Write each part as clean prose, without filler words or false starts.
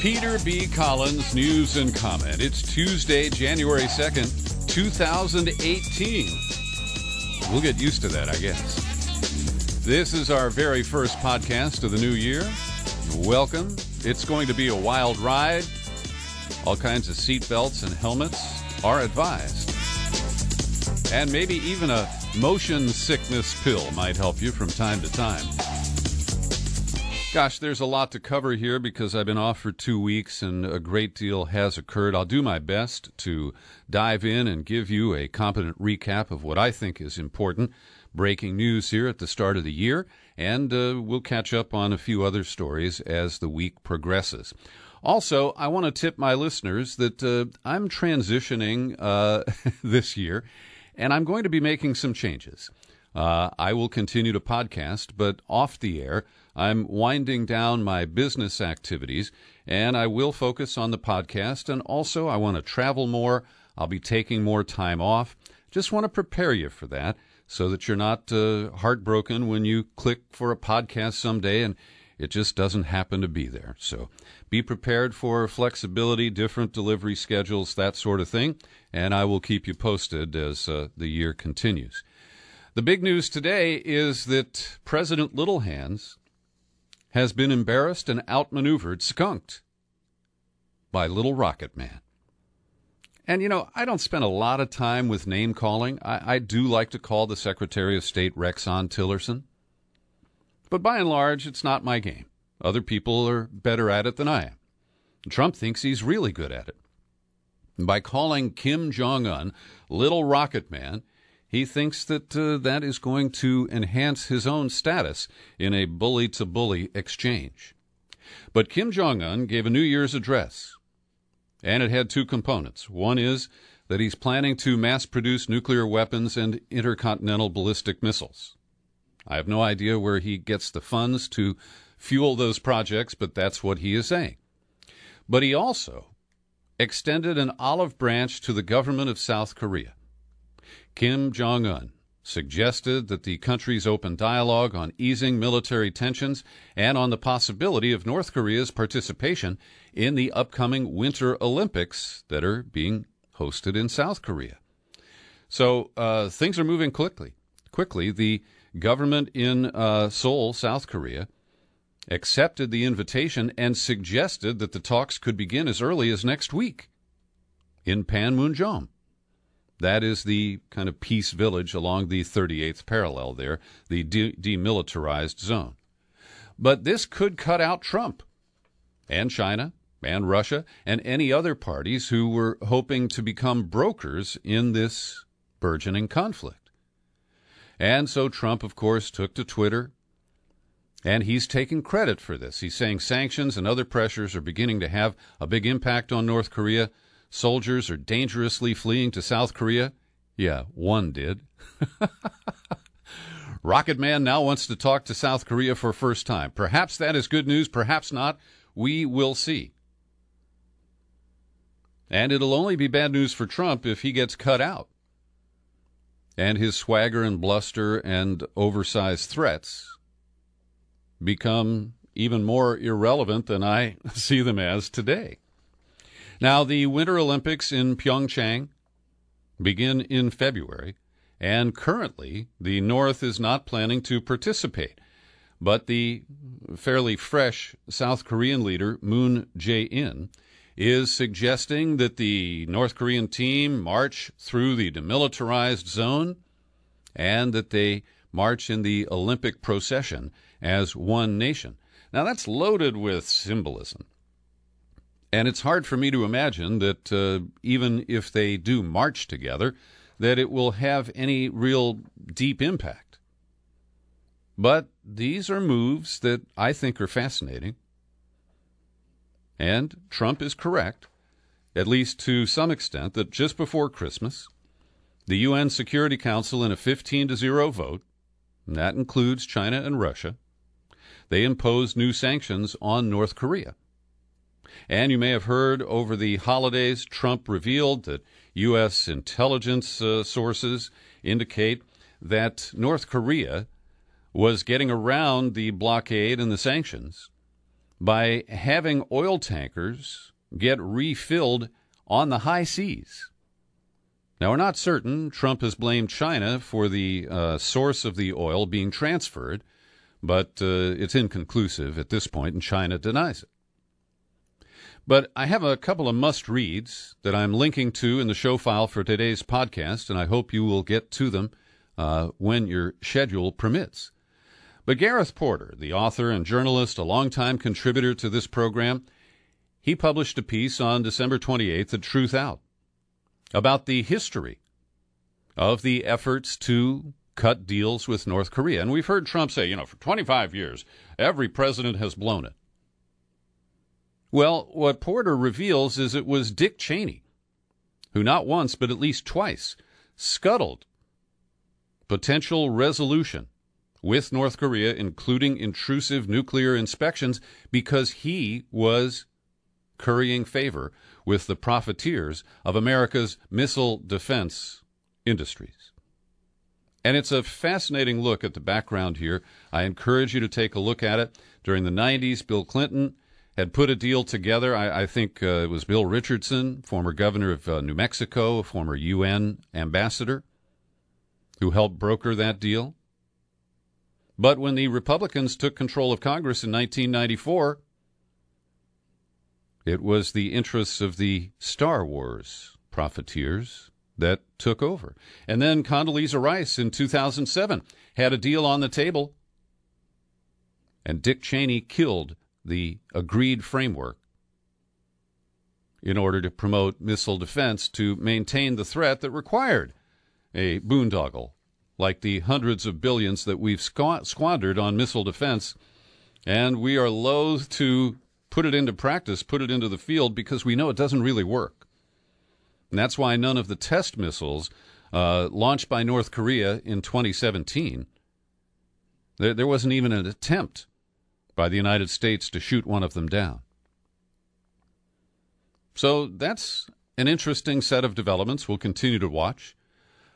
Peter B. Collins, News and Comment. It's Tuesday, January 2nd, 2018. We'll get used to that, I guess. This is our very first podcast of the new year. Welcome. It's going to be a wild ride. All kinds of seat belts and helmets are advised. And maybe even a motion sickness pill might help you from time to time. Gosh, there's a lot to cover here because I've been off for 2 weeks and a great deal has occurred. I'll do my best to dive in and give you a competent recap of what I think is important. Breaking news here at the start of the year, and we'll catch up on a few other stories as the week progresses. Also, I want to tip my listeners that I'm transitioning this year, and I'm going to be making some changes. I will continue to podcast, but off the air, I'm winding down my business activities, and I will focus on the podcast, and also I want to travel more. I'll be taking more time off. Just want to prepare you for that so that you're not heartbroken when you click for a podcast someday and it just doesn't happen to be there. So be prepared for flexibility, different delivery schedules, that sort of thing, and I will keep you posted as the year continues. The big news today is that President Littlehands has been embarrassed and outmaneuvered, skunked by Little Rocket Man. And, you know, I don't spend a lot of time with name-calling. I do like to call the Secretary of State Rexon Tillerson. But by and large, it's not my game. Other people are better at it than I am. Trump thinks he's really good at it. By calling Kim Jong-un Little Rocket Man, he thinks that that is going to enhance his own status in a bully-to-bully exchange. But Kim Jong-un gave a New Year's address, and it had two components. One is that he's planning to mass-produce nuclear weapons and intercontinental ballistic missiles. I have no idea where he gets the funds to fuel those projects, but that's what he is saying. But he also extended an olive branch to the government of South Korea. Kim Jong-un suggested that the countries open dialogue on easing military tensions and on the possibility of North Korea's participation in the upcoming Winter Olympics that are being hosted in South Korea. So things are moving quickly. The government in Seoul, South Korea, accepted the invitation and suggested that the talks could begin as early as next week in Panmunjom. That is the kind of peace village along the 38th parallel there, the demilitarized zone. But this could cut out Trump and China and Russia and any other parties who were hoping to become brokers in this burgeoning conflict. And so Trump, of course, took to Twitter, and he's taking credit for this. He's saying sanctions and other pressures are beginning to have a big impact on North Korea. Soldiers are dangerously fleeing to South Korea. Yeah, one did. Rocket Man now wants to talk to South Korea for first time. Perhaps that is good news, perhaps not. We will see. And it'll only be bad news for Trump if he gets cut out and his swagger and bluster and oversized threats become even more irrelevant than I see them as today. Now, the Winter Olympics in Pyeongchang begin in February, and currently the North is not planning to participate. But the fairly fresh South Korean leader, Moon Jae-in, is suggesting that the North Korean team march through the demilitarized zone and that they march in the Olympic procession as one nation. Now, that's loaded with symbolism. And it's hard for me to imagine that even if they do march together, that it will have any real deep impact. But these are moves that I think are fascinating. And Trump is correct, at least to some extent, that just before Christmas, the UN Security Council, in a 15-0 vote, and that includes China and Russia, they imposed new sanctions on North Korea. And you may have heard over the holidays, Trump revealed that U.S. intelligence sources indicate that North Korea was getting around the blockade and the sanctions by having oil tankers get refilled on the high seas. Now, we're not certain. Trump has blamed China for the source of the oil being transferred, but it's inconclusive at this point, and China denies it. But I have a couple of must-reads that I'm linking to in the show file for today's podcast, and I hope you will get to them when your schedule permits. But Gareth Porter, the author and journalist, a longtime contributor to this program, he published a piece on December 28th at Truth Out about the history of the efforts to cut deals with North Korea. And we've heard Trump say, for 25 years, every president has blown it. Well, what Porter reveals is it was Dick Cheney who not once but at least twice scuttled potential resolution with North Korea, including intrusive nuclear inspections, because he was currying favor with the profiteers of America's missile defense industries. And it's a fascinating look at the background here. I encourage you to take a look at it. During the 90s, Bill Clinton had put a deal together. I think it was Bill Richardson, former governor of New Mexico, former UN ambassador, who helped broker that deal. But when the Republicans took control of Congress in 1994, it was the interests of the Star Wars profiteers that took over. And then Condoleezza Rice in 2007 had a deal on the table, and Dick Cheney killed the agreed framework in order to promote missile defense to maintain the threat that required a boondoggle like the hundreds of billions that we've squandered on missile defense. And we are loath to put it into practice, put it into the field, because we know it doesn't really work. And that's why none of the test missiles launched by North Korea in 2017, there wasn't even an attempt by the United States to shoot one of them down. So that's an interesting set of developments we'll continue to watch.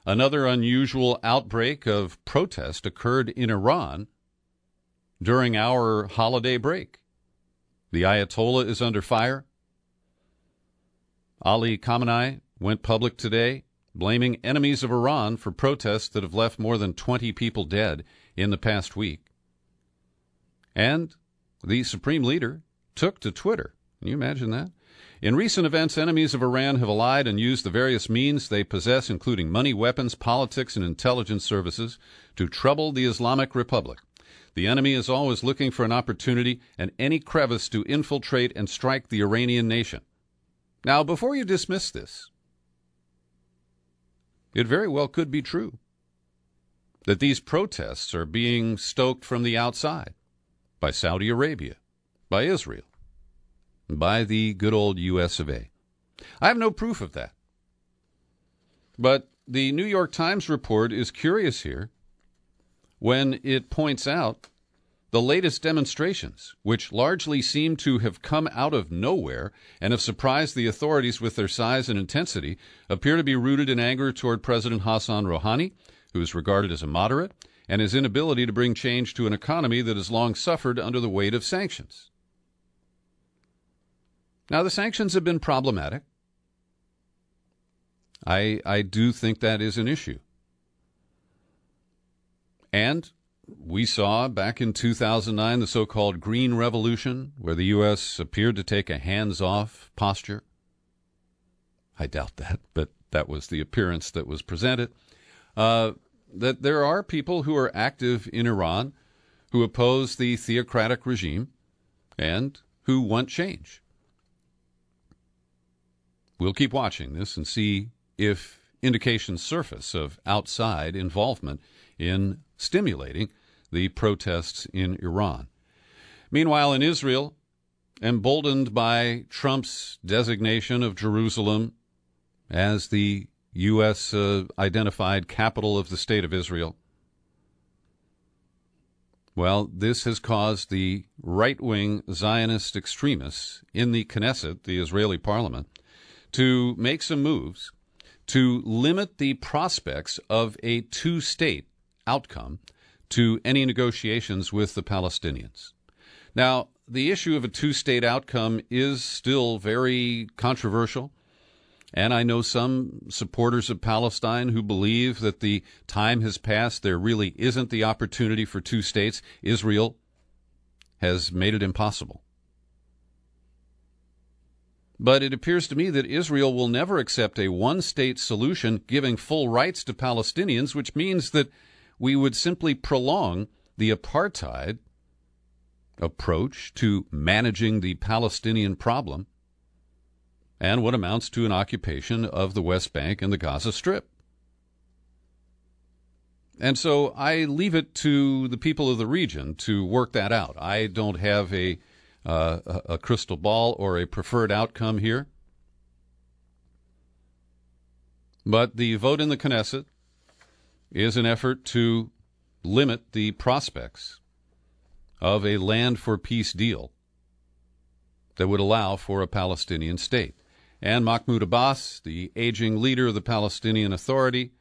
Another unusual outbreak of protest occurred in Iran during our holiday break. The Ayatollah is under fire. Ali Khamenei went public today, blaming enemies of Iran for protests that have left more than 20 people dead in the past week. And the supreme leader took to Twitter. Can you imagine that? In recent events, enemies of Iran have allied and used the various means they possess, including money, weapons, politics, and intelligence services, to trouble the Islamic Republic. The enemy is always looking for an opportunity and any crevice to infiltrate and strike the Iranian nation. Now, before you dismiss this, it very well could be true that these protests are being stoked from the outside by Saudi Arabia, by Israel, by the good old U.S. of A. I have no proof of that. But the New York Times report is curious here when it points out the latest demonstrations, which largely seem to have come out of nowhere and have surprised the authorities with their size and intensity, appear to be rooted in anger toward President Hassan Rouhani, who is regarded as a moderate, and his inability to bring change to an economy that has long suffered under the weight of sanctions. Now, the sanctions have been problematic. I do think that is an issue. And we saw back in 2009 the so-called Green Revolution, where the U.S. appeared to take a hands-off posture. I doubt that, but that was the appearance that was presented. That there are people who are active in Iran who oppose the theocratic regime and who want change. We'll keep watching this and see if indications surface of outside involvement in stimulating the protests in Iran. Meanwhile, in Israel, emboldened by Trump's designation of Jerusalem as the U.S. identified capital of the state of Israel, well, this has caused the right-wing Zionist extremists in the Knesset, the Israeli parliament, to make some moves to limit the prospects of a two-state outcome to any negotiations with the Palestinians. Now, the issue of a two-state outcome is still very controversial, and I know some supporters of Palestine who believe that the time has passed. There really isn't the opportunity for two states. Israel has made it impossible. But it appears to me that Israel will never accept a one-state solution giving full rights to Palestinians, which means that we would simply prolong the apartheid approach to managing the Palestinian problem and what amounts to an occupation of the West Bank and the Gaza Strip. And so I leave it to the people of the region to work that out. I don't have a crystal ball or a preferred outcome here. But the vote in the Knesset is an effort to limit the prospects of a land for peace deal that would allow for a Palestinian state. And Mahmoud Abbas, the aging leader of the Palestinian Authority,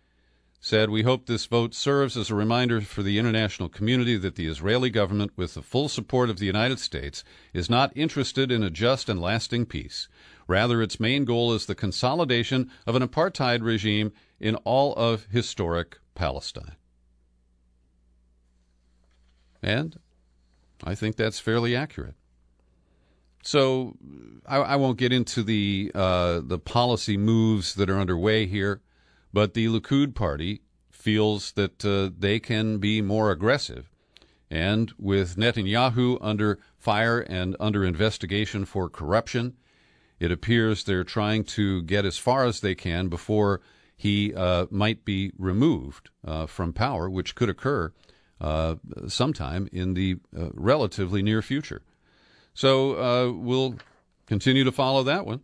said, "We hope this vote serves as a reminder for the international community that the Israeli government, with the full support of the United States, is not interested in a just and lasting peace. Rather, its main goal is the consolidation of an apartheid regime in all of historic Palestine." And I think that's fairly accurate. So I won't get into the policy moves that are underway here, but the Likud party feels that they can be more aggressive. And with Netanyahu under fire and under investigation for corruption, it appears they're trying to get as far as they can before he might be removed from power, which could occur sometime in the relatively near future. So we'll continue to follow that one.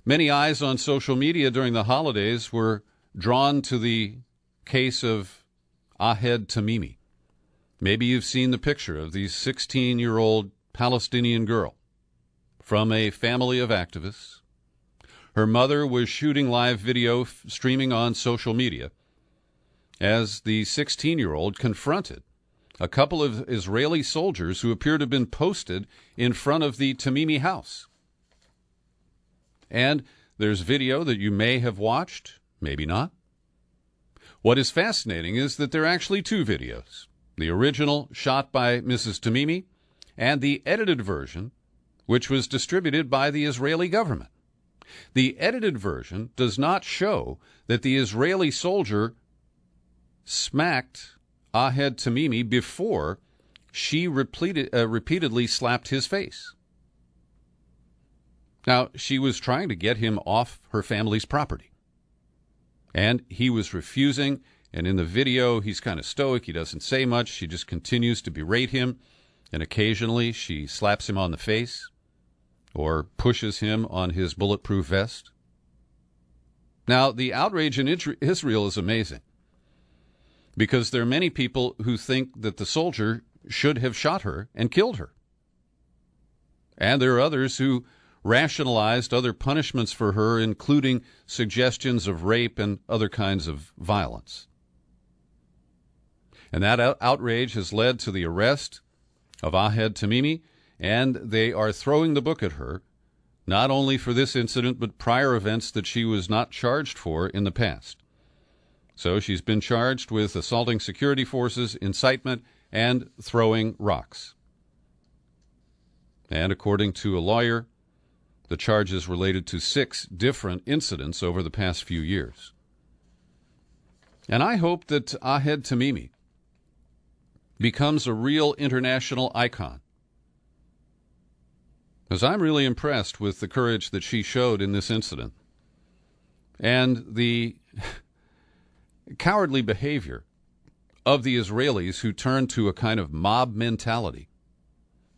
Many eyes on social media during the holidays were drawn to the case of Ahed Tamimi. Maybe you've seen the picture of the 16-year-old Palestinian girl from a family of activists. Her mother was shooting live video streaming on social media as the 16-year-old confronted a couple of Israeli soldiers who appear to have been posted in front of the Tamimi house. And there's video that you may have watched, maybe not. What is fascinating is that there are actually two videos, the original shot by Mrs. Tamimi and the edited version, which was distributed by the Israeli government. The edited version does not show that the Israeli soldier smacked Ahed Tamimi before she repeatedly slapped his face. Now, she was trying to get him off her family's property, and he was refusing, and in the video, he's kind of stoic. He doesn't say much. She just continues to berate him, and occasionally she slaps him on the face or pushes him on his bulletproof vest. Now, the outrage in Israel is amazing, because there are many people who think that the soldier should have shot her and killed her. And there are others who rationalized other punishments for her, including suggestions of rape and other kinds of violence. And that outrage has led to the arrest of Ahed Tamimi, and they are throwing the book at her, not only for this incident, but prior events that she was not charged for in the past. So she's been charged with assaulting security forces, incitement, and throwing rocks. And according to a lawyer, the charges related to 6 different incidents over the past few years. And I hope that Ahed Tamimi becomes a real international icon, because I'm really impressed with the courage that she showed in this incident and the cowardly behavior of the Israelis who turned to a kind of mob mentality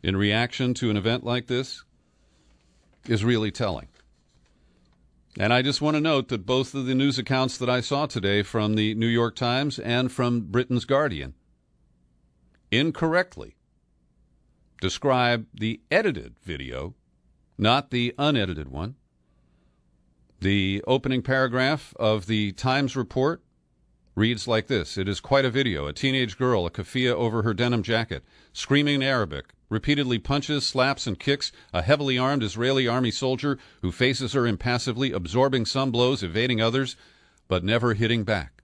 in reaction to an event like this is really telling. And I just want to note that both of the news accounts that I saw today from the New York Times and from Britain's Guardian incorrectly describe the edited video, not the unedited one. The opening paragraph of the Times report reads like this: "It is quite a video. A teenage girl, a keffiyeh over her denim jacket, screaming in Arabic, repeatedly punches, slaps, and kicks a heavily armed Israeli army soldier who faces her impassively, absorbing some blows, evading others, but never hitting back.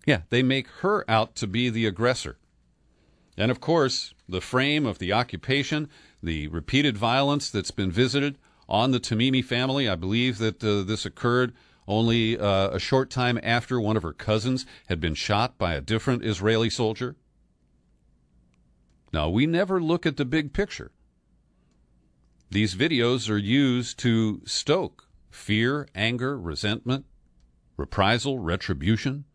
Yeah, they make her out to be the aggressor. And of course, the frame of the occupation, the repeated violence that's been visited on the Tamimi family, I believe that this occurred only a short time after one of her cousins had been shot by a different Israeli soldier. Now, we never look at the big picture. These videos are used to stoke fear, anger, resentment, reprisal, retribution,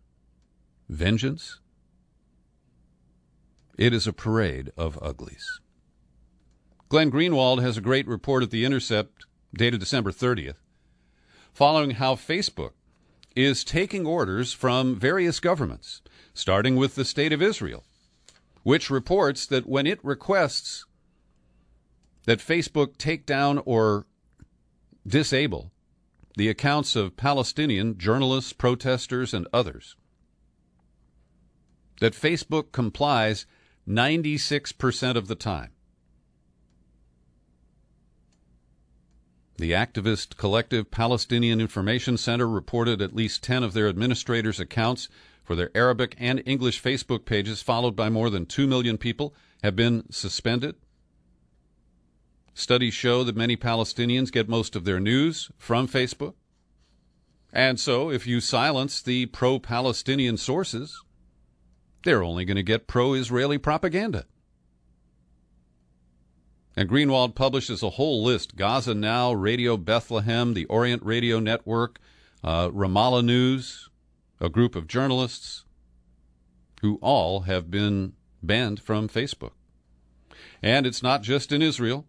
vengeance. It is a parade of uglies. Glenn Greenwald has a great report at The Intercept, dated December 30th, following how Facebook is taking orders from various governments, starting with the State of Israel, which reports that when it requests that Facebook take down or disable the accounts of Palestinian journalists, protesters, and others, that Facebook complies 96% of the time. The activist collective Palestinian Information Center reported at least 10 of their administrators' accounts for their Arabic and English Facebook pages, followed by more than 2 million people, have been suspended. Studies show that many Palestinians get most of their news from Facebook. And so, if you silence the pro-Palestinian sources, they're only going to get pro-Israeli propaganda. And Greenwald publishes a whole list: Gaza Now, Radio Bethlehem, the Orient Radio Network, Ramallah News, a group of journalists who all have been banned from Facebook. And it's not just in Israel.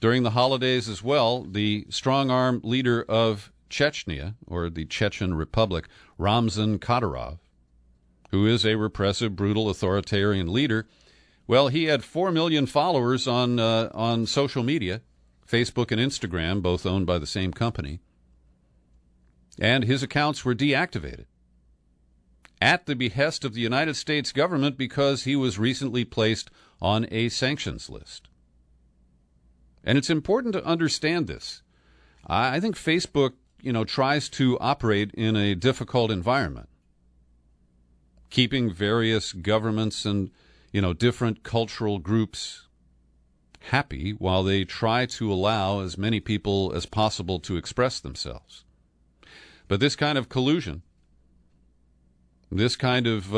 During the holidays as well, the strong-arm leader of Chechnya, or the Chechen Republic, Ramzan Kadyrov, who is a repressive, brutal, authoritarian leader, well, he had 4 million followers on social media, Facebook and Instagram, both owned by the same company, and his accounts were deactivated at the behest of the United States government because he was recently placed on a sanctions list. And it's important to understand this. I think Facebook, tries to operate in a difficult environment, keeping various governments and different cultural groups happy while they try to allow as many people as possible to express themselves. But this kind of collusion, this kind of,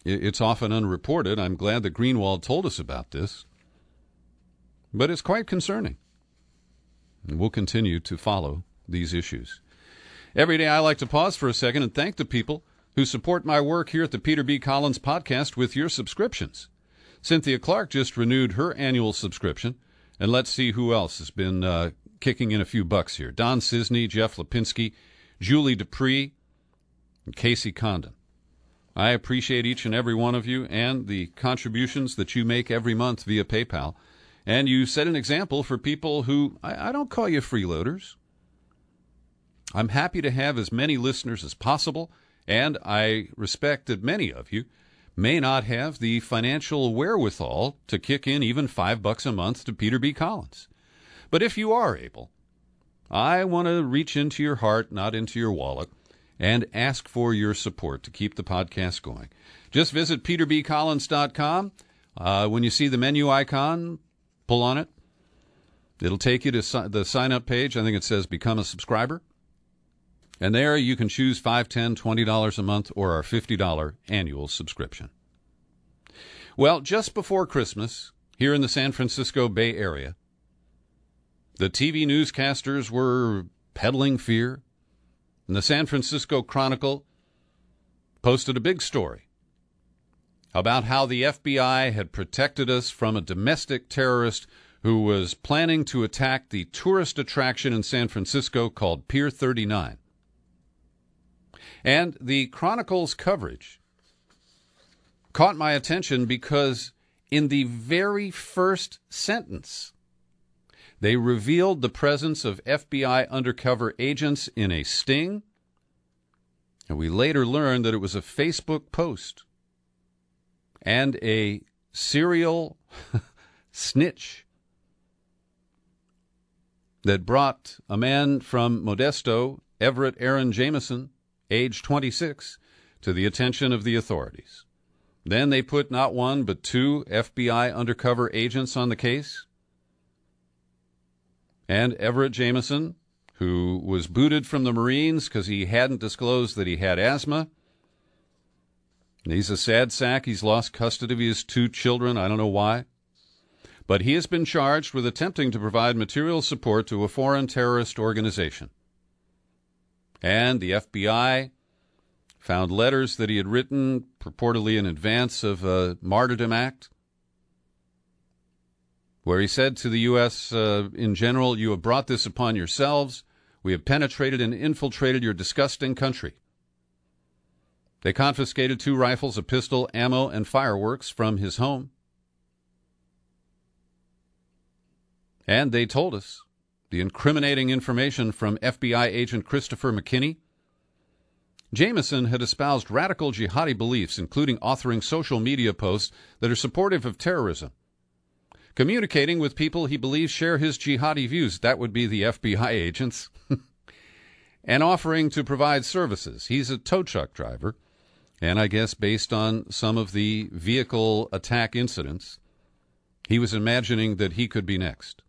it's often unreported. I'm glad that Greenwald told us about this. But it's quite concerning. And we'll continue to follow these issues. Every day I like to pause for a second and thank the people who support my work here at the Peter B. Collins Podcast with your subscriptions. Cynthia Clark just renewed her annual subscription, and let's see who else has been kicking in a few bucks here. Don Cisney, Jeff Lipinski, Julie Dupree, and Casey Condon. I appreciate each and every one of you and the contributions that you make every month via PayPal. And you set an example for people who, I don't call you freeloaders. I'm happy to have as many listeners as possible, and I respect that many of you may not have the financial wherewithal to kick in even $5 a month to Peter B. Collins. But if you are able, I want to reach into your heart, not into your wallet, and ask for your support to keep the podcast going. Just visit peterbcollins.com. When you see the menu icon, pull on it. It'll take you to the sign-up page. I think it says Become a Subscriber. And there you can choose $5, $10, $20 a month or our $50 annual subscription. Well, just before Christmas, here in the San Francisco Bay Area, the TV newscasters were peddling fear, and the San Francisco Chronicle posted a big story about how the FBI had protected us from a domestic terrorist who was planning to attack the tourist attraction in San Francisco called Pier 39. And the Chronicle's coverage caught my attention because in the very first sentence, they revealed the presence of FBI undercover agents in a sting, and we later learned that it was a Facebook post and a serial snitch that brought a man from Modesto, Everett Aaron Jameson, age 26, to the attention of the authorities. Then they put not one but two FBI undercover agents on the case. And Everett Jameson, who was booted from the Marines because he hadn't disclosed that he had asthma. He's a sad sack. He's lost custody of his two children. I don't know why. But he has been charged with attempting to provide material support to a foreign terrorist organization. And the FBI found letters that he had written purportedly in advance of a martyrdom act, where he said to the U.S. In general, "You have brought this upon yourselves. We have penetrated and infiltrated your disgusting country." They confiscated 2 rifles, a pistol, ammo, and fireworks from his home. And they told us the incriminating information from FBI agent Christopher McKinney. Jameson had espoused radical jihadi beliefs, including authoring social media posts that are supportive of terrorism, communicating with people he believes share his jihadi views, that would be the FBI agents, and offering to provide services. He's a tow truck driver, and I guess based on some of the vehicle attack incidents, he was imagining that he could be next.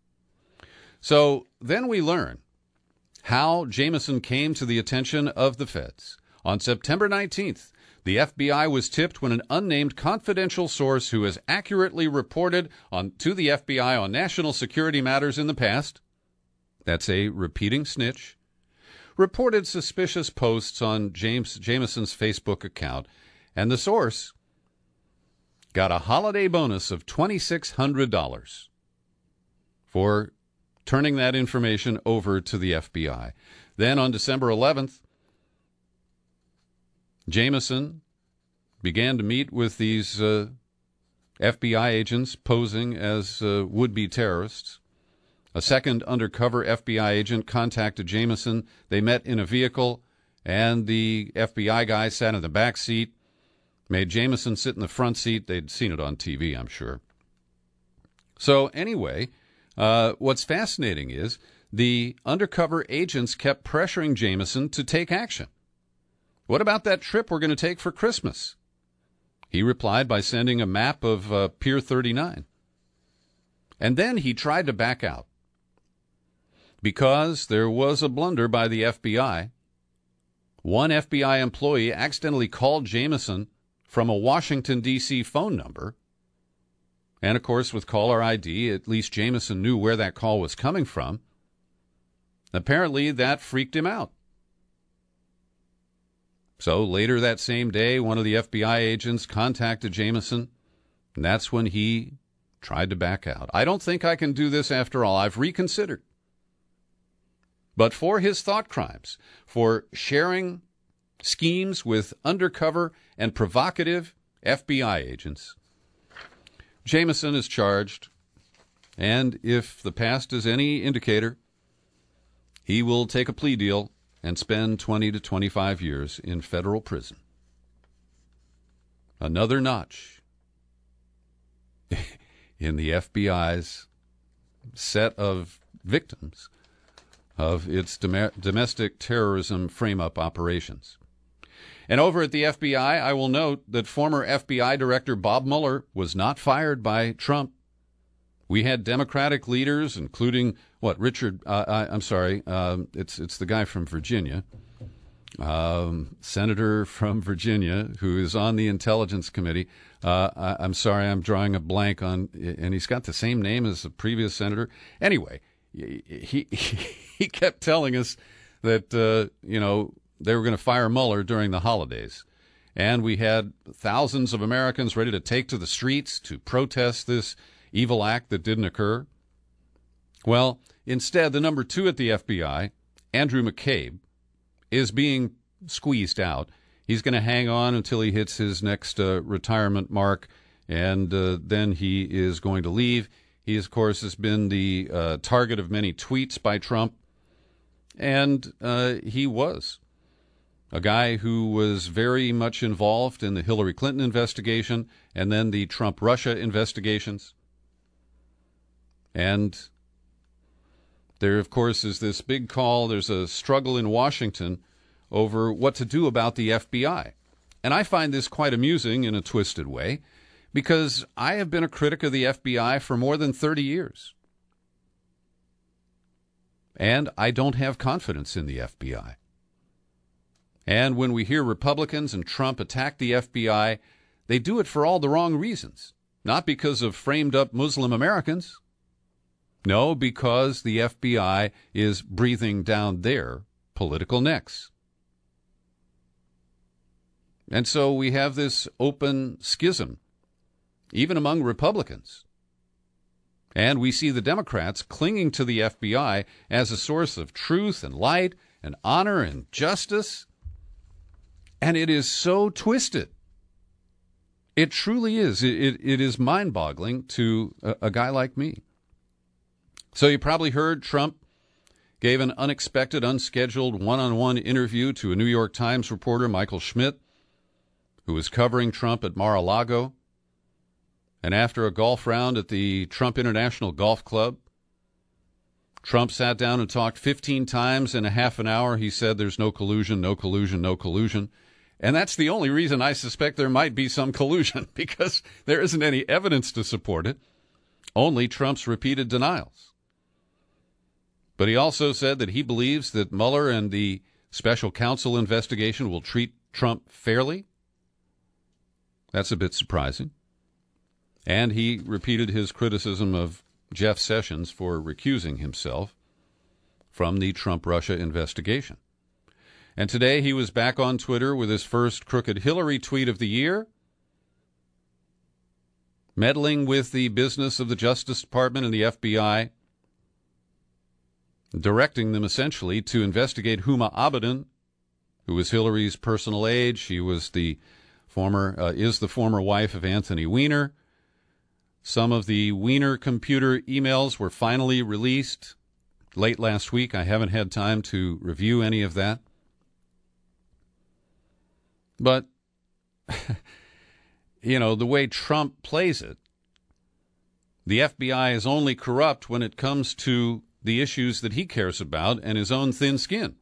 So then we learn how Jameson came to the attention of the feds. On September 19th, the FBI was tipped when an unnamed confidential source who has accurately reported to the FBI on national security matters in the past, that's a repeating snitch, reported suspicious posts on Jameson's Facebook account, and the source got a holiday bonus of $2,600 for turning that information over to the FBI. Then on December 11th, Jameson began to meet with these FBI agents posing as would-be terrorists. A second undercover FBI agent contacted Jameson. They met in a vehicle, and the FBI guy sat in the back seat, made Jameson sit in the front seat. They'd seen it on TV, I'm sure. So anyway, what's fascinating is the undercover agents kept pressuring Jameson to take action. What about that trip we're going to take for Christmas? He replied by sending a map of Pier 39. And then he tried to back out because there was a blunder by the FBI. One FBI employee accidentally called Jameson from a Washington, D.C. phone number. And, of course, with caller ID, at least Jameson knew where that call was coming from. Apparently, that freaked him out. So later that same day, one of the FBI agents contacted Jameson, and that's when he tried to back out. I don't think I can do this after all. I've reconsidered. But for his thought crimes, for sharing schemes with undercover and provocative FBI agents, Jameson is charged, and if the past is any indicator, he will take a plea deal and spend 20 to 25 years in federal prison. Another notch in the FBI's set of victims of its domestic terrorism frame-up operations. And over at the FBI, I will note that former FBI Director Bob Mueller was not fired by Trump. We had Democratic leaders, including, it's the guy from Virginia, senator from Virginia, who is on the Intelligence Committee. I'm sorry, I'm drawing a blank on, and he's got the same name as the previous senator. Anyway, he kept telling us that, they were going to fire Mueller during the holidays. And we had thousands of Americans ready to take to the streets to protest this evil act that didn't occur. Well, instead, the number 2 at the FBI, Andrew McCabe, is being squeezed out. He's going to hang on until he hits his next retirement mark, and then he is going to leave. He, of course, has been the target of many tweets by Trump, and he was a guy who was very much involved in the Hillary Clinton investigation and then the Trump-Russia investigations. And there, of course, is this big call. There's a struggle in Washington over what to do about the FBI. And I find this quite amusing in a twisted way, because I have been a critic of the FBI for more than 30 years. And I don't have confidence in the FBI. And when we hear Republicans and Trump attack the FBI, they do it for all the wrong reasons. Not because of framed-up Muslim Americans. No, because the FBI is breathing down their political necks. And so we have this open schism, even among Republicans. And we see the Democrats clinging to the FBI as a source of truth and light and honor and justice. And it is so twisted. It truly is. It is mind-boggling to a guy like me. So you probably heard Trump gave an unexpected, unscheduled one-on-one interview to a New York Times reporter, Michael Schmidt, who was covering Trump at Mar-a-Lago. And after a golf round at the Trump International Golf Club, Trump sat down and talked 15 times in a half an hour. He said there's no collusion, no collusion, no collusion. And that's the only reason I suspect there might be some collusion, because there isn't any evidence to support it, only Trump's repeated denials. But he also said that he believes that Mueller and the special counsel investigation will treat Trump fairly. That's a bit surprising. And he repeated his criticism of Jeff Sessions for recusing himself from the Trump-Russia investigation. And today he was back on Twitter with his first crooked Hillary tweet of the year, meddling with the business of the Justice Department and the FBI, directing them essentially to investigate Huma Abedin, who was Hillary's personal aide. She was the former wife of Anthony Weiner. Some of the Weiner computer emails were finally released late last week. I haven't had time to review any of that. But, the way Trump plays it, the FBI is only corrupt when it comes to the issues that he cares about and his own thin skin.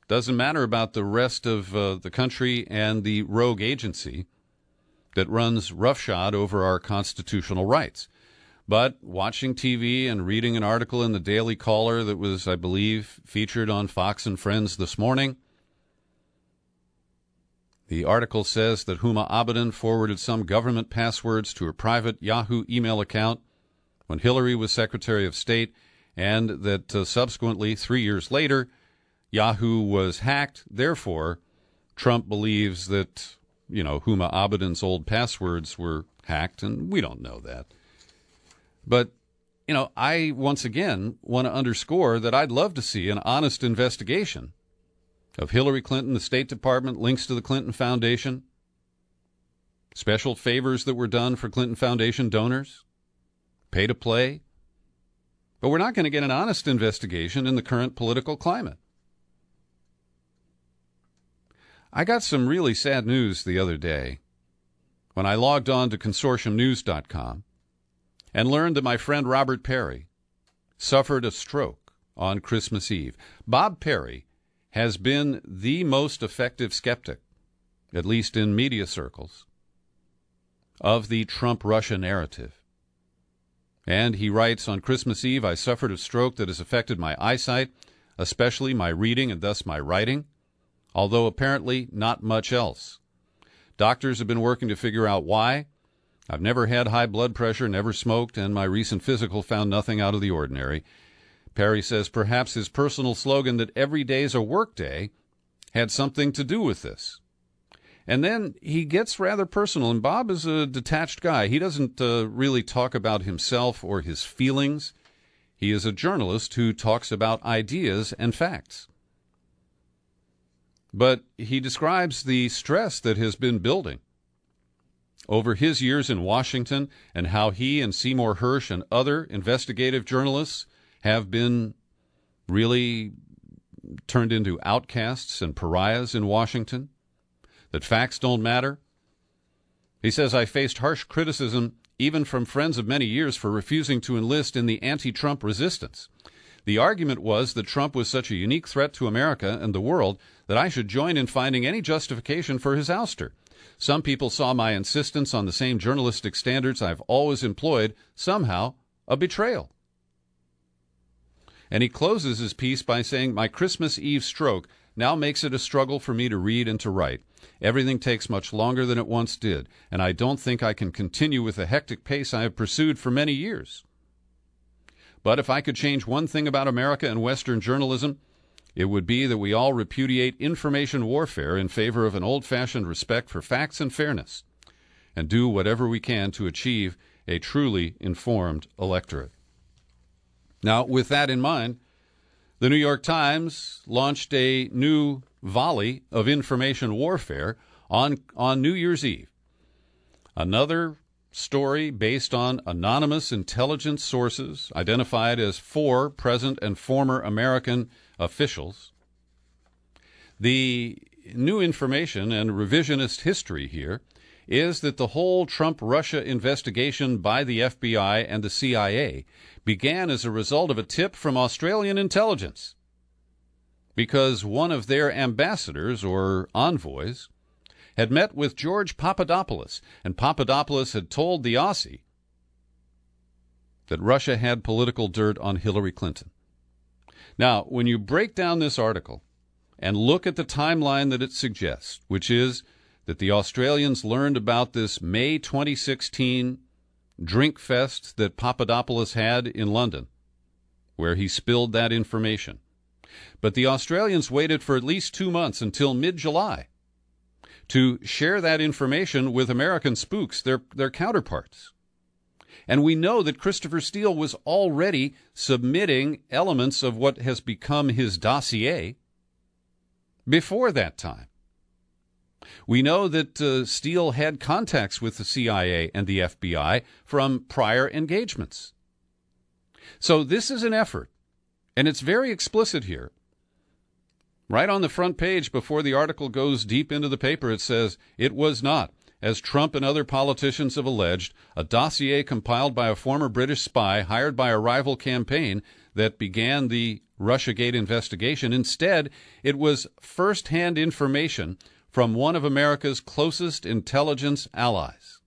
Doesn't matter about the rest of the country and the rogue agency that runs roughshod over our constitutional rights. But watching TV and reading an article in the Daily Caller that was, I believe, featured on Fox and Friends this morning, the article says that Huma Abedin forwarded some government passwords to her private Yahoo email account when Hillary was Secretary of State, and that subsequently, 3 years later, Yahoo was hacked. Therefore, Trump believes that, Huma Abedin's old passwords were hacked, and we don't know that. But, I once again want to underscore that I'd love to see an honest investigation of Hillary Clinton, the State Department, links to the Clinton Foundation, special favors that were done for Clinton Foundation donors, pay to play. But we're not going to get an honest investigation in the current political climate. I got some really sad news the other day when I logged on to consortiumnews.com and learned that my friend Robert Perry suffered a stroke on Christmas Eve. Bob Perry has been the most effective skeptic, at least in media circles, of the Trump-Russia narrative. And he writes, on Christmas Eve, I suffered a stroke that has affected my eyesight, especially my reading and thus my writing, although apparently not much else. Doctors have been working to figure out why. I've never had high blood pressure, never smoked, and my recent physical found nothing out of the ordinary. Perry says perhaps his personal slogan that every day's a work day had something to do with this. And then he gets rather personal, and Bob is a detached guy. He doesn't really talk about himself or his feelings. He is a journalist who talks about ideas and facts. But he describes the stress that has been building over his years in Washington and how he and Seymour Hersh and other investigative journalists have been really turned into outcasts and pariahs in Washington, that facts don't matter. He says, I faced harsh criticism even from friends of many years for refusing to enlist in the anti-Trump resistance. The argument was that Trump was such a unique threat to America and the world that I should join in finding any justification for his ouster. Some people saw my insistence on the same journalistic standards I've always employed somehow a betrayal. And he closes his piece by saying, my Christmas Eve stroke now makes it a struggle for me to read and to write. Everything takes much longer than it once did, and I don't think I can continue with the hectic pace I have pursued for many years. But if I could change one thing about America and Western journalism, it would be that we all repudiate information warfare in favor of an old-fashioned respect for facts and fairness, and do whatever we can to achieve a truly informed electorate. Now, with that in mind, the New York Times launched a new volley of information warfare on New Year's Eve. Another story based on anonymous intelligence sources identified as 4 present and former American officials. The new information and revisionist history here is that the whole Trump-Russia investigation by the FBI and the CIA began as a result of a tip from Australian intelligence, because one of their ambassadors or envoys had met with George Papadopoulos, and Papadopoulos had told the Aussie that Russia had political dirt on Hillary Clinton. Now, when you break down this article and look at the timeline that it suggests, which is that the Australians learned about this May 2016 drink fest that Papadopoulos had in London, where he spilled that information. But the Australians waited for at least 2 months until mid-July to share that information with American spooks, their counterparts. And we know that Christopher Steele was already submitting elements of what has become his dossier before that time. We know that Steele had contacts with the CIA and the FBI from prior engagements. So this is an effort, and it's very explicit here. Right on the front page, before the article goes deep into the paper, it says, it was not, as Trump and other politicians have alleged, a dossier compiled by a former British spy hired by a rival campaign that began the Russiagate investigation. Instead, it was first-hand information from one of America's closest intelligence allies.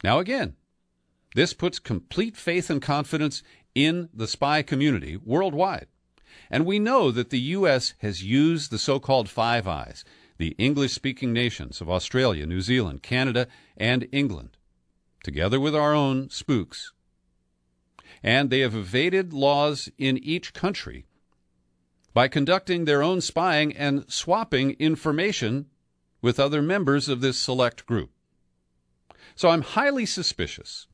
Now again, this puts complete faith and confidence in the spy community worldwide. And we know that the U.S. has used the so-called Five Eyes, the English-speaking nations of Australia, New Zealand, Canada, and England, together with our own spooks. And they have evaded laws in each country by conducting their own spying and swapping information with other members of this select group. So I'm highly suspicious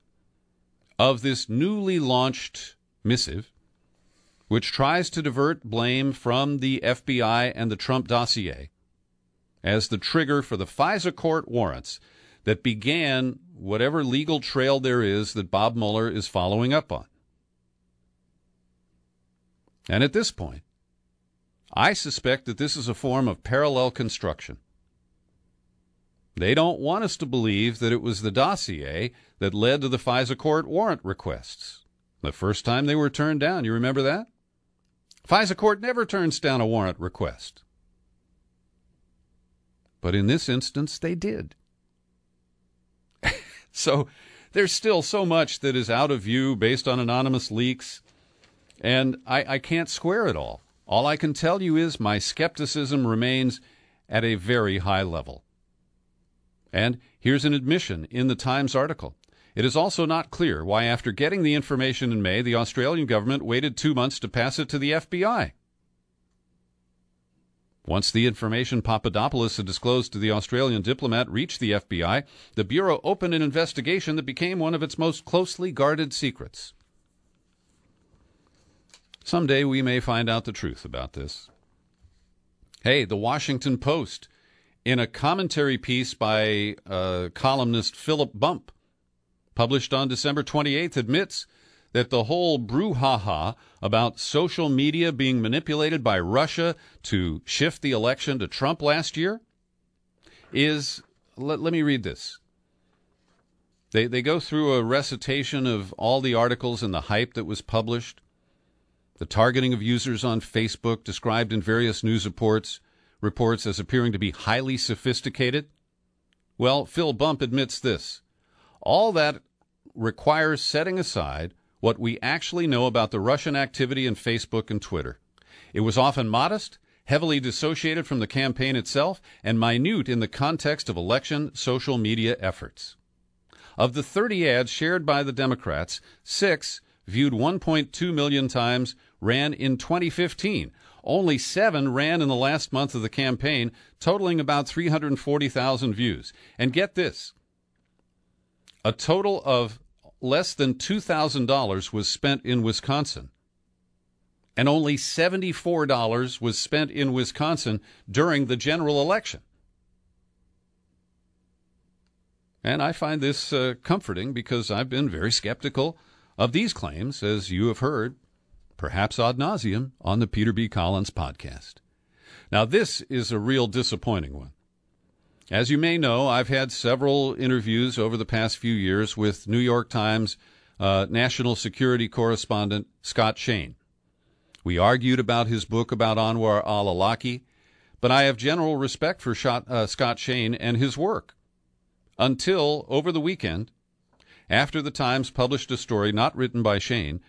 of this newly launched missive, which tries to divert blame from the FBI and the Trump dossier as the trigger for the FISA court warrants that began whatever legal trail there is that Bob Mueller is following up on. And at this point, I suspect that this is a form of parallel construction. They don't want us to believe that it was the dossier that led to the FISA court warrant requests. The first time they were turned down, you remember that? FISA court never turns down a warrant request. But in this instance, they did. So there's still so much that is out of view based on anonymous leaks, and I can't square it all. All I can tell you is my skepticism remains at a very high level. And here's an admission in the Times article. It is also not clear why, after getting the information in May, the Australian government waited 2 months to pass it to the FBI. Once the information Papadopoulos had disclosed to the Australian diplomat reached the FBI, the Bureau opened an investigation that became one of its most closely guarded secrets. Someday we may find out the truth about this. Hey, the Washington Post, in a commentary piece by columnist Philip Bump, published on December 28th, admits that the whole brouhaha about social media being manipulated by Russia to shift the election to Trump last year is, let me read this. They go through a recitation of all the articles and the hype that was published, the targeting of users on Facebook described in various news reports as appearing to be highly sophisticated. Well, Phil Bump admits this. All that requires setting aside what we actually know about the Russian activity in Facebook and Twitter. It was often modest, heavily dissociated from the campaign itself, and minute in the context of election social media efforts. Of the 30 ads shared by the Democrats, 6 viewed 1.2 million times, ran in 2015. Only 7 ran in the last month of the campaign, totaling about 340,000 views. And get this, a total of less than $2,000 was spent in Wisconsin, and only $74 was spent in Wisconsin during the general election. And I find this comforting because I've been very skeptical of these claims, as you have heard, perhaps ad nauseum, on the Peter B. Collins podcast. Now, this is a real disappointing one. As you may know, I've had several interviews over the past few years with New York Times national security correspondent Scott Shane. We argued about his book about Anwar al-Awlaki, but I have general respect for Scott Shane and his work. Until over the weekend, after the Times published a story not written by Shane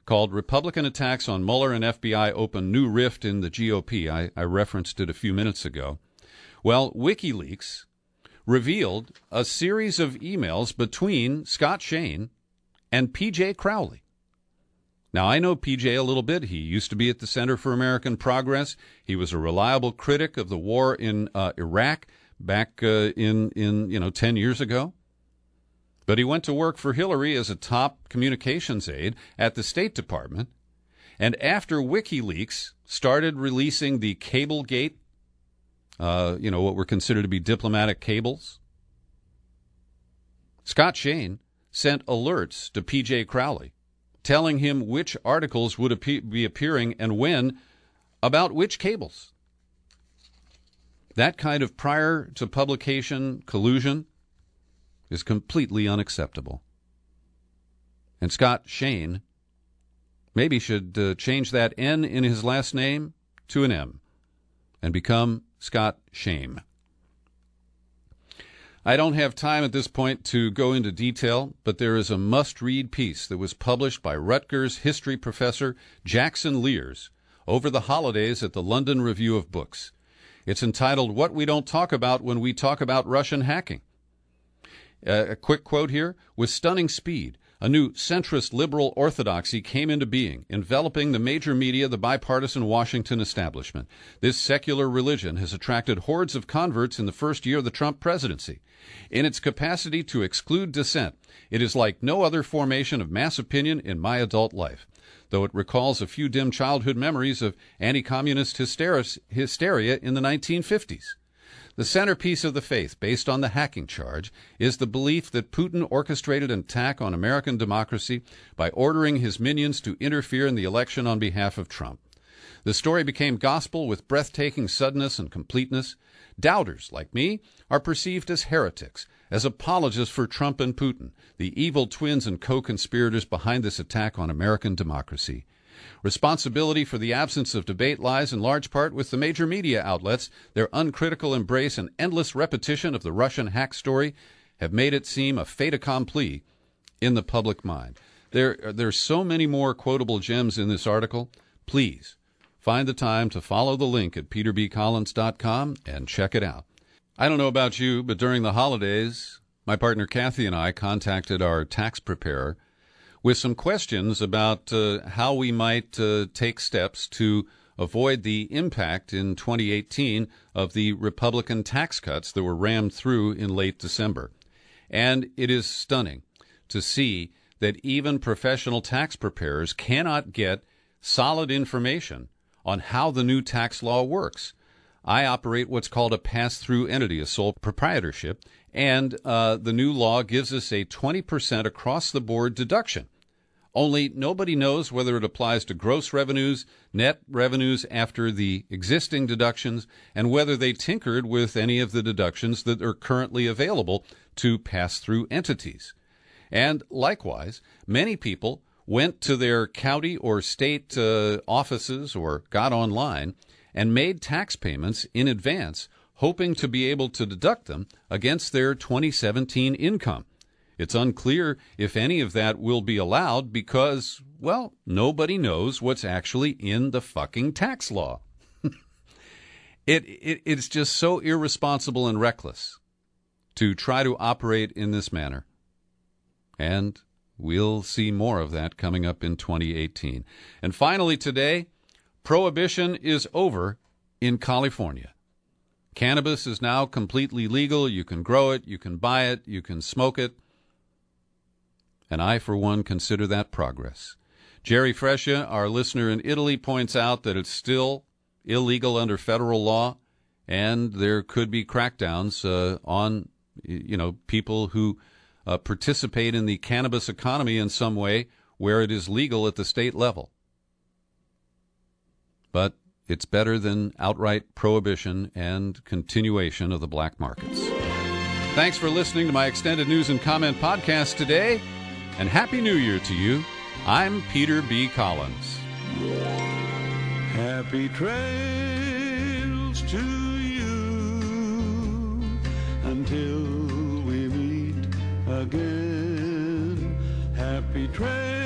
called Republican Attacks on Mueller and FBI Open New Rift in the GOP. I referenced it a few minutes ago. Well, WikiLeaks revealed a series of emails between Scott Shane and P.J. Crowley. Now, I know P.J. a little bit. He used to be at the Center for American Progress. He was a reliable critic of the war in Iraq back in 10 years ago. But he went to work for Hillary as a top communications aide at the State Department. And after WikiLeaks started releasing the Cablegate, what were considered to be diplomatic cables, Scott Shane sent alerts to P.J. Crowley telling him which articles would be appearing and when about which cables. That kind of prior to publication collusion is completely unacceptable. And Scott Shane maybe should change that N in his last name to an M and become Scott Shame. I don't have time at this point to go into detail, but there is a must-read piece that was published by Rutgers history professor Jackson Lears over the holidays at the London Review of Books. It's entitled, What We Don't Talk About When We Talk About Russian Hacking. A quick quote here. With stunning speed, a new centrist liberal orthodoxy came into being, enveloping the major media, the bipartisan Washington establishment. This secular religion has attracted hordes of converts in the first year of the Trump presidency. In its capacity to exclude dissent, it is like no other formation of mass opinion in my adult life, though it recalls a few dim childhood memories of anti-communist hysteria in the 1950s. The centerpiece of the faith, based on the hacking charge, is the belief that Putin orchestrated an attack on American democracy by ordering his minions to interfere in the election on behalf of Trump. The story became gospel with breathtaking suddenness and completeness. Doubters, like me, are perceived as heretics, as apologists for Trump and Putin, the evil twins and co-conspirators behind this attack on American democracy. Responsibility for the absence of debate lies in large part with the major media outlets. Their uncritical embrace and endless repetition of the Russian hack story have made it seem a fait accompli in the public mind. There's so many more quotable gems in this article. Please find the time to follow the link at peterbcollins.com and check it out. I don't know about you, but during the holidays, my partner Kathy and I contacted our tax preparer with some questions about how we might take steps to avoid the impact in 2018 of the Republican tax cuts that were rammed through in late December. And it is stunning to see that even professional tax preparers cannot get solid information on how the new tax law works. I operate what's called a pass-through entity, a sole proprietorship, and the new law gives us a 20% across-the-board deduction Only nobody knows whether it applies to gross revenues, net revenues after the existing deductions, and whether they tinkered with any of the deductions that are currently available to pass-through entities. And likewise, many people went to their county or state offices or got online and made tax payments in advance, hoping to be able to deduct them against their 2017 income. It's unclear if any of that will be allowed because, well, nobody knows what's actually in the fucking tax law. It's just so irresponsible and reckless to try to operate in this manner. And we'll see more of that coming up in 2018. And finally today, prohibition is over in California. Cannabis is now completely legal. You can grow it, you can buy it, you can smoke it. And I, for one, consider that progress. Jerry Frescia, our listener in Italy, points out that it's still illegal under federal law, and there could be crackdowns on, people who participate in the cannabis economy in some way where it is legal at the state level. But it's better than outright prohibition and continuation of the black markets. Thanks for listening to my extended news and comment podcast today. And Happy New Year to you. I'm Peter B. Collins. Happy trails to you until we meet again. Happy trails.